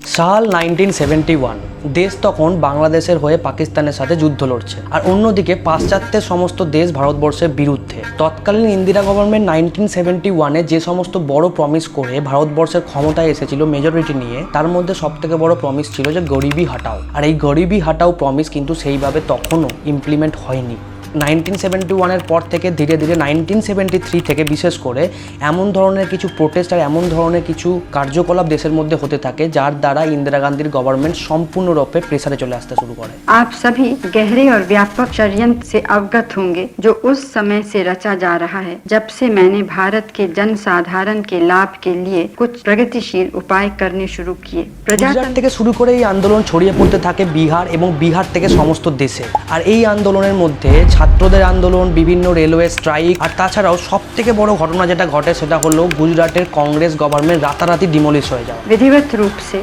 সাল 1971 দেশ তখন বাংলাদেশের হয়ে পাকিস্তানের সাথে যুদ্ধ লড়ছে, আর অন্যদিকে পাশ্চাত্যের সমস্ত দেশ ভারতবর্ষের বিরুদ্ধে। তৎকালীন ইন্দিরা গভর্নমেন্ট 1971-এ যে সমস্ত বড় প্রমিস করে ভারতবর্ষের ক্ষমতায় এসেছিল মেজরিটি নিয়ে, তার মধ্যে সবথেকে বড় প্রমিস ছিল যে গরিবি হাটাও। আর এই গরিবি হাটাও প্রমিস কিন্তু সেইভাবে তখনও ইমপ্লিমেন্ট হয়নি। 1971-এর পর থেকে ধীরে ধীরে 1973 থেকে বিশেষ করে এমন ধরনের কিছু প্রোটেস্ট আর এমন ধরনের কিছু কার্যকলাপ দেশের মধ্যে হতে থাকে, যার দ্বারা ইন্দিরা গান্ধীর গভর্নমেন্ট সম্পূর্ণরূপে প্রেসারে চলে আসতে শুরু করে। आप सभी गहरे और व्यापक षड्यंत्र से अवगत होंगे जो उस समय से रचा जा रहा है, जब से मैंने भारत के जनसाधारण के लाभ के लिए कुछ प्रगतिशील उपाय करने शुरू किए। গুজরাট থেকে শুরু করে এই আন্দোলন ছড়িয়ে পড়তে থাকে বিহার এবং বিহার থেকে সমস্ত দেশে। আর এই আন্দোলনের মধ্যে ছাত্রদের আন্দোলন, বিভিন্ন রেলওয়ে স্ট্রাইক, আর তাছাড়াও সব থেকে বড় ঘটনা যেটা ঘটে সেটা হলো গুজরাটের কংগ্রেস গভর্নমেন্ট রাতারাতি ডিমোলিশ হয়ে যাওয়া। विधिवत रूप से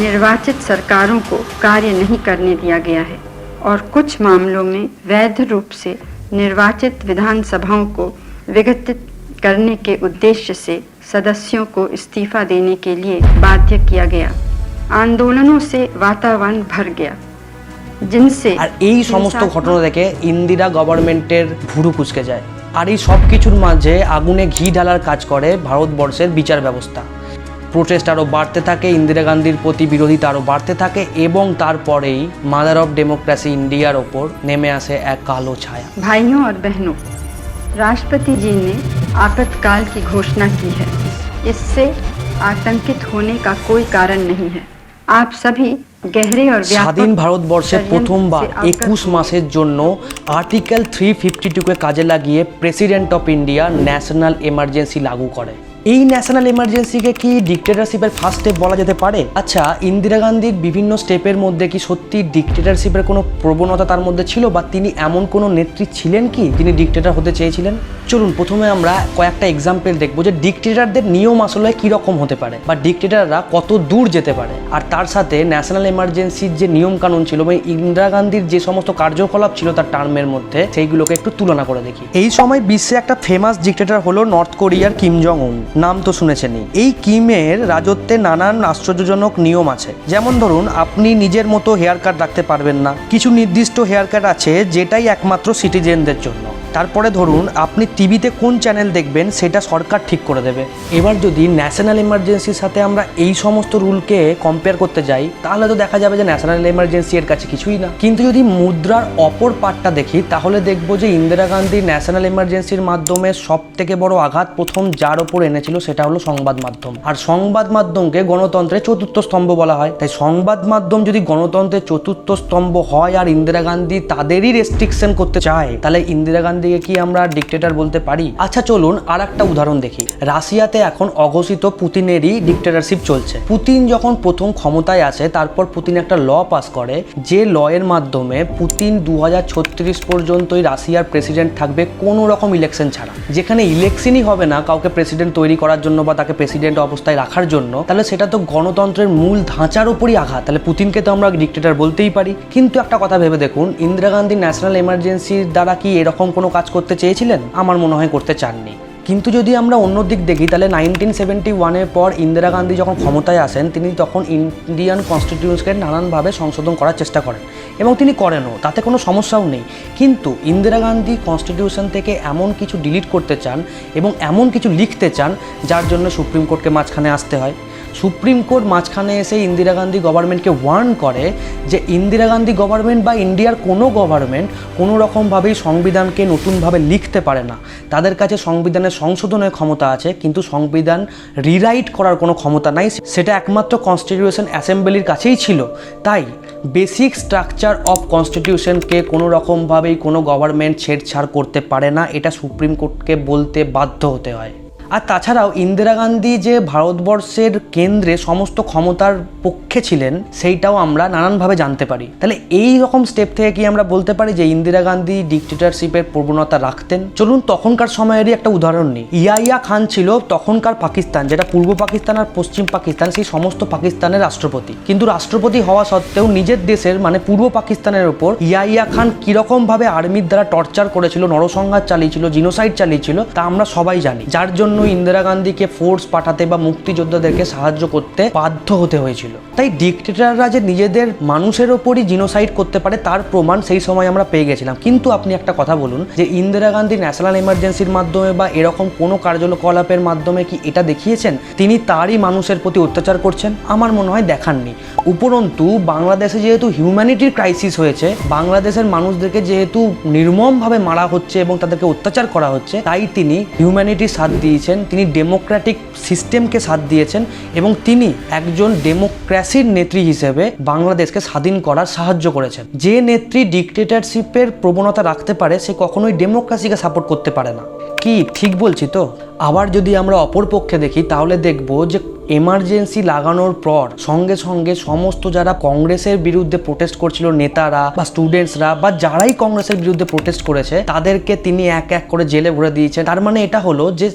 निर्वाचित सरकारों को कार्य नहीं करने दिया गया है और कुछ मामलों में वैध रूप से निर्वाचित विधानसभाओं को विघटित करने के उद्देश्य से सदस्यों को इस्तीफा देने के लिए बाध्य किया गया। आंदोलनों से वातावरण भर गया जिनसे আর এই সমস্ত ঘটনা থেকে ইন্দিরা গভর্নমেন্টের ভুরু কুঁচকে যায়। আর এই সব কিছুর মাঝে আগুনে ঘি ঢালার কাজ করে ভারতবর্ষের বিচার ব্যবস্থা। প্রোটেস্ট আরও বাড়তে থাকে, ইন্দিরা গান্ধীর প্রতি বিরোধিতা আরও বাড়তে থাকে, এবং তারপরেই মাদার অফ ডেমোক্রেসি ইন্ডিয়ার ওপর নেমে আসে এক কালো ছায়া। भाइयों और बहनों, राष्ट्रपति जी ने आपातकाल की घोषणा की है। इससे आतंकित होने का कोई कारण नहीं है। आप सभी गहरे और স্বাধীন व्यापक ভারতবর্ষে প্রথমবার 21 মাসের জন্য আর্টিকেল 352-কে কাজে লাগিয়ে president of India national emergency লাগু করে। এই ন্যাশনাল এমার্জেন্সিকে কি ডিক্টেটরশিপের ফার্স্ট স্টেপ বলা যেতে পারে? আচ্ছা, ইন্দিরা গান্ধীর বিভিন্ন স্টেপের মধ্যে কি সত্যি ডিক্টেটরশিপের কোনো প্রবণতা তার মধ্যে ছিল, বা তিনি এমন কোনো নেত্রী ছিলেন কি যিনি ডিক্টেটর হতে চেয়েছিলেন? চলুন প্রথমে আমরা কয়েকটা এক্সাম্পল দেখবো যে ডিক্টেটরদের নিয়ম আসলে কীরকম হতে পারে, বা ডিক্টেটররা কত দূর যেতে পারে। আর তার সাথে ন্যাশনাল এমার্জেন্সির যে নিয়ম কানুন ছিল বা ইন্দিরা গান্ধীর যে সমস্ত কার্যকলাপ ছিল তার টার্মের মধ্যে, সেইগুলোকে একটু তুলনা করে দেখি। এই সময় বিশ্বে একটা ফেমাস ডিক্টেটর হলো নর্থ কোরিয়ার কিম জং উন। নাম তো শুনেছেনই। এই কিমের রাজত্বে নানান আশ্চর্যজনক নিয়ম আছে। যেমন ধরুন, আপনি নিজের মতো হেয়ার কাট রাখতে পারবেন না। কিছু নির্দিষ্ট হেয়ার কাট আছে যেটাই একমাত্র সিটিজেনদের জন্য। তারপরে ধরুন, আপনি টিভিতে কোন চ্যানেল দেখবেন সেটা সরকার ঠিক করে দেবে। এবার যদি ন্যাশনাল এমার্জেন্সির সাথে আমরা এই সমস্ত রুলকে কম্পেয়ার করতে যাই, তাহলে তো দেখা যাবে যে ন্যাশনাল এমার্জেন্সি এর কাছে কিছুই না। কিন্তু যদি মুদ্রার অপর পার্টটা দেখি, তাহলে দেখব যে ইন্দিরা গান্ধী ন্যাশনাল এমার্জেন্সির মাধ্যমে সব থেকে বড় আঘাত প্রথম যার ওপর এনেছিল সেটা হলো সংবাদ মাধ্যম। আর সংবাদ মাধ্যমকে গণতন্ত্রের চতুর্থ স্তম্ভ বলা হয়। তাই সংবাদ মাধ্যম যদি গণতন্ত্রের চতুর্থ স্তম্ভ হয় আর ইন্দিরা গান্ধী তাদেরই রেস্ট্রিকশন করতে চায়, তাহলে ইন্দিরা গান্ধীকে কি আমরা ডিক্টেটর বলতে পারি? আচ্ছা চলুন আর একটা উদাহরণ দেখি। রাশিয়াতে এখন অঘোষিত পুতিনেরই ডিক্টেটরশিপ চলছে। পুতিন যখন প্রথম ক্ষমতায় আসে, তারপর পুতিন একটা ল পাস করে, যে ল এর মাধ্যমে পুতিন 2036 পর্যন্তই রাশিয়ার প্রেসিডেন্ট থাকবে কোনো রকম ইলেকশন ছাড়া। যেখানে ইলেকশনই হবে না কাউকে প্রেসিডেন্ট তৈরি করার জন্য বা তাকে প্রেসিডেন্ট অবস্থায় রাখার জন্য, তাহলে সেটা তো গণতন্ত্রের মূল ধাঁচার উপরই আঘাত। তাহলে পুতিনকে তো আমরা ডিক্টেটর বলতেই পারি। কিন্তু একটা কথা ভেবে দেখুন, ইন্দিরা গান্ধী ন্যাশনাল এমার্জেন্সির দ্বারা কি এরকম কোনো কাজ করতে চেয়েছিলেন? আমার মনে হয় করতে চাননি। কিন্তু যদি আমরা অন্য দিক দেখি, তাহলে 1971-এর পর ইন্দিরা গান্ধী যখন ক্ষমতায় আসেন, তিনি তখন ইন্ডিয়ান কনস্টিটিউশনকে নানানভাবে সংশোধন করার চেষ্টা করেন, এবং তিনি করেনও, তাতে কোনো সমস্যাও নেই। কিন্তু ইন্দিরা গান্ধী কনস্টিটিউশন থেকে এমন কিছু ডিলিট করতে চান এবং এমন কিছু লিখতে চান যার জন্য সুপ্রিম কোর্টকে মাঝখানে আসতে হয়। সুপ্রিম কোর্ট মাঝখানে এসে ইন্দিরা গান্ধী গভর্নমেন্টকে ওয়ার্ন করে যে ইন্দিরা গান্ধী গভর্নমেন্ট বা ইন্ডিয়ার কোনো গভর্নমেন্ট কোনো রকমভাবেই সংবিধানকে নতুনভাবে লিখতে পারে না। তাদের কাছে সংবিধানের সংশোধনের ক্ষমতা আছে, কিন্তু সংবিধান রিরাইট করার কোনো ক্ষমতা নাই। সেটা একমাত্র কনস্টিটিউশন অ্যাসেম্বলির কাছেই ছিল। তাই বেসিক স্ট্রাকচার অফ কনস্টিটিউশনকে কোনো রকমভাবেই কোনো গভর্নমেন্ট ছেড়ছাড় করতে পারে না। এটা সুপ্রিম কোর্টকে বলতে বাধ্য হতে হয়। আর তাছাড়াও ইন্দিরা গান্ধী যে ভারতবর্ষের কেন্দ্রে সমস্ত ক্ষমতার পক্ষে ছিলেন, সেইটাও আমরা নানানভাবে জানতে পারি। তাহলে এই রকম স্টেপ থেকে কি আমরা বলতে পারি যে ইন্দিরা গান্ধী ডিক্টেটরশিপের প্রবণতা রাখতেন? চলুন তখনকার সময়েরই একটা উদাহরণ নিই। ইয়াহিয়া খান ছিল তখনকার পাকিস্তান, যেটা পূর্ব পাকিস্তান আর পশ্চিম পাকিস্তান, সেই সমস্ত পাকিস্তানের রাষ্ট্রপতি। কিন্তু রাষ্ট্রপতি হওয়া সত্ত্বেও নিজের দেশের মানে পূর্ব পাকিস্তানের ওপর ইয়াহিয়া খান কীরকমভাবে আর্মির দ্বারা টর্চার করেছিল, নরসংহার চালিয়েছিল, জিনোসাইড চালিয়েছিল, তা আমরা সবাই জানি। যার জন্য জন্য ইন্দিরা গান্ধীকে ফোর্স পাঠাতে বা মুক্তিযোদ্ধাদেরকে সাহায্য করতে বাধ্য হতে হয়েছিল। তাই ডিক্টেটররা যে নিজেদের মানুষের ওপরই জিনোসাইড করতে পারে তার প্রমাণ সেই সময় আমরা পেয়ে গেছিলাম। কিন্তু আপনি একটা কথা বলুন যে ইন্দিরা গান্ধী ন্যাশনাল এমার্জেন্সির মাধ্যমে বা এরকম কোনো কার্যকলাপের মাধ্যমে কি এটা দেখিয়েছেন তিনি তারই মানুষের প্রতি অত্যাচার করছেন? আমার মনে হয় দেখাননি। উপরন্তু বাংলাদেশে যেহেতু হিউম্যানিটির ক্রাইসিস হয়েছে, বাংলাদেশের মানুষদেরকে যেহেতু নির্মমভাবে মারা হচ্ছে এবং তাদেরকে অত্যাচার করা হচ্ছে, তাই তিনি হিউম্যানিটির সাথ দিয়েছেন, তিনি ডেমোক্রেটিক সিস্টেমকে সাথ দিয়েছেন এবং তিনি একজন ডেমোক্রেসির নেত্রী হিসেবে বাংলাদেশকে স্বাধীন করার সাহায্য করেছেন। যে নেত্রী ডিক্টেটরশিপের প্রবণতা রাখতে পারে সে কখনোই ডেমোক্রেসিকে সাপোর্ট করতে পারে না। কি ঠিক বলছি তো? আবার যদি আমরা অপর পক্ষে দেখি তাহলে দেখব যে এমার্জেন্সি লাগানোর পর সঙ্গে সঙ্গে সমস্ত যারা কংগ্রেসের বিরুদ্ধে প্রোটেস্ট করছিল, নেতারা বা স্টুডেন্টসরা বা যারাই কংগ্রেসের বিরুদ্ধে প্রোটেস্ট করেছে তাদেরকে তিনি এক এক করে জেলে ভরে দিয়েছেন। তার মানে এটা হলো যে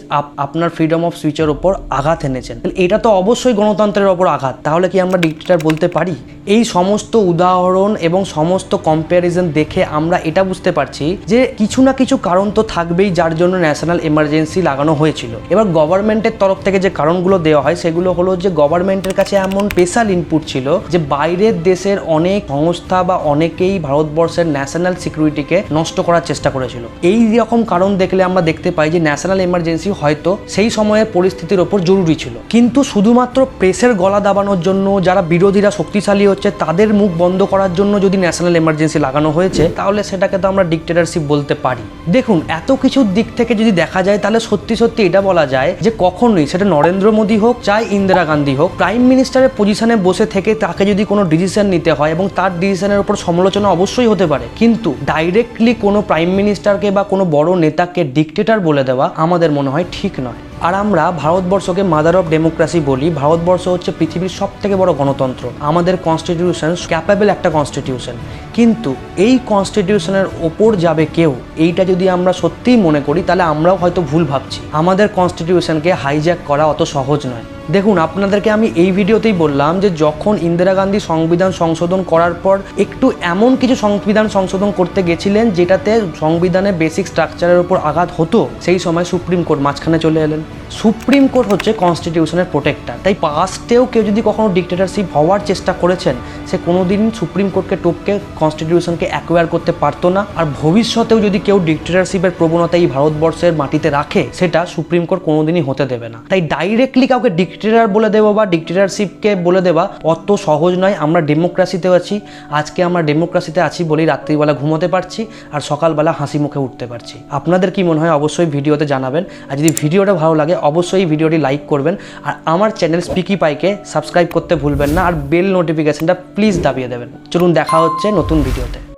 আপনার ফ্রিডম অফ স্পিচের ওপর আঘাত এনেছেন। এটা তো অবশ্যই গণতন্ত্রের ওপর আঘাত। তাহলে কি আমরা ডিক্টেটর বলতে পারি? এই সমস্ত উদাহরণ এবং সমস্ত কম্প্যারিজন দেখে আমরা এটা বুঝতে পারছি যে কিছু না কিছু কারণ তো থাকবেই যার জন্য ন্যাশনাল এমার্জেন্সি লাগানো হয়েছিল। এবার গভর্নমেন্টের তরফ থেকে যে কারণগুলো দেওয়া হয় সেগুলো হলো যে গভর্নমেন্টের কাছে এমন স্পেশাল ইনপুট ছিল যে বাইরের দেশের অনেক সংস্থা বা অনেকেই ভারতবর্ষের ন্যাশনাল সিকিউরিটিকে নষ্ট করার চেষ্টা করেছিল। এই রকম কারণ দেখলে আমরা দেখতে পাই যে ন্যাশনাল এমার্জেন্সি হয়তো সেই সময়ের পরিস্থিতির ওপর জরুরি ছিল। কিন্তু শুধুমাত্র প্রেসের গলা দাবানোর জন্য, যারা বিরোধীরা শক্তিশালী হচ্ছে তাদের মুখ বন্ধ করার জন্য যদি ন্যাশনাল এমার্জেন্সি লাগানো হয়েছে তাহলে সেটাকে তো আমরা ডিক্টেটরশিপ বলতে পারি। দেখুন, এত কিছুর দিক থেকে যদি দেখা যায় তাহলে সত্যি সত্যি এটা বলা যায় যে কখনোই সেটা নরেন্দ্র মোদী হোক চাই ইন্দিরা গান্ধী হোক, প্রাইম মিনিস্টারের পজিশনে বসে থেকে তাকে যদি কোনো ডিসিশন নিতে হয় এবং তার ডিসিশনের উপর সমালোচনা অবশ্যই হতে পারে, কিন্তু ডাইরেক্টলি কোনো প্রাইম মিনিস্টারকে বা কোনো বড় নেতাকে ডিক্টেটর বলে দেওয়া আমাদের মনে হয় ঠিক নয়। আর আমরা ভারতবর্ষকে মাদার অফ ডেমোক্রেসি বলি। ভারতবর্ষ হচ্ছে পৃথিবীর সব থেকে বড় গণতন্ত্র। আমাদের কনস্টিটিউশন ক্যাপেবল একটা কনস্টিটিউশন, কিন্তু এই কনস্টিটিউশনের ওপর যাবে কেউ, এইটা যদি আমরা সত্যিই মনে করি তাহলে আমরাও হয়তো ভুল ভাবছি। আমাদের কনস্টিটিউশনকে হাইজ্যাক করা অত সহজ নয়। দেখুন, আপনাদেরকে আমি এই ভিডিওতেই বললাম যে যখন ইন্দিরা গান্ধী সংবিধান সংশোধন করার পর একটু এমন কিছু সংবিধান সংশোধন করতে গেছিলেন যেটাতে সংবিধানের বেসিক স্ট্রাকচারের উপর আঘাত হতো, সেই সময় সুপ্রিম কোর্ট মাঝখানে চলে এলেন। সুপ্রিম কোর্ট হচ্ছে কনস্টিটিউশনের প্রোটেক্টর। তাই পাস্টেও কেউ যদি কখনো ডিক্টেটরশিপ হওয়ার চেষ্টা করেছেন সে কোনোদিন সুপ্রিম কোর্টকে টপকে কনস্টিটিউশনকে অ্যাকোয়ার করতে পারতো না। আর ভবিষ্যতেও যদি কেউ ডিক্টেটরশিপের প্রবণতা এই ভারতবর্ষের মাটিতে রাখে সেটা সুপ্রিম কোর্ট কোনোদিনই হতে দেবে না। তাই ডাইরেক্টলি কাউকে ডিক্টেটর বলে দেবো বা ডিক্টেটরশিপকে বলে দেওয়া অত সহজ নয়। আমরা ডেমোক্রেসিতে আছি। আজকে আমরা ডেমোক্রেসিতে আছি বলেই রাত্রিবেলা ঘুমোতে পারছি আর সকালবেলা হাসি মুখে উঠতে পারছি। আপনাদের কি মনে হয় অবশ্যই ভিডিওতে জানাবেন। আর যদি ভিডিওটা ভালো লাগে অবশ্যই ভিডিওটি লাইক করবেন আর আমার চ্যানেল স্পিকি পাইকে সাবস্ক্রাইব করতে ভুলবেন না আর বেল নোটিফিকেশনটা প্লিজ দাবিয়ে দেবেন। চলুন দেখা হচ্ছে নতুন ভিডিওতে।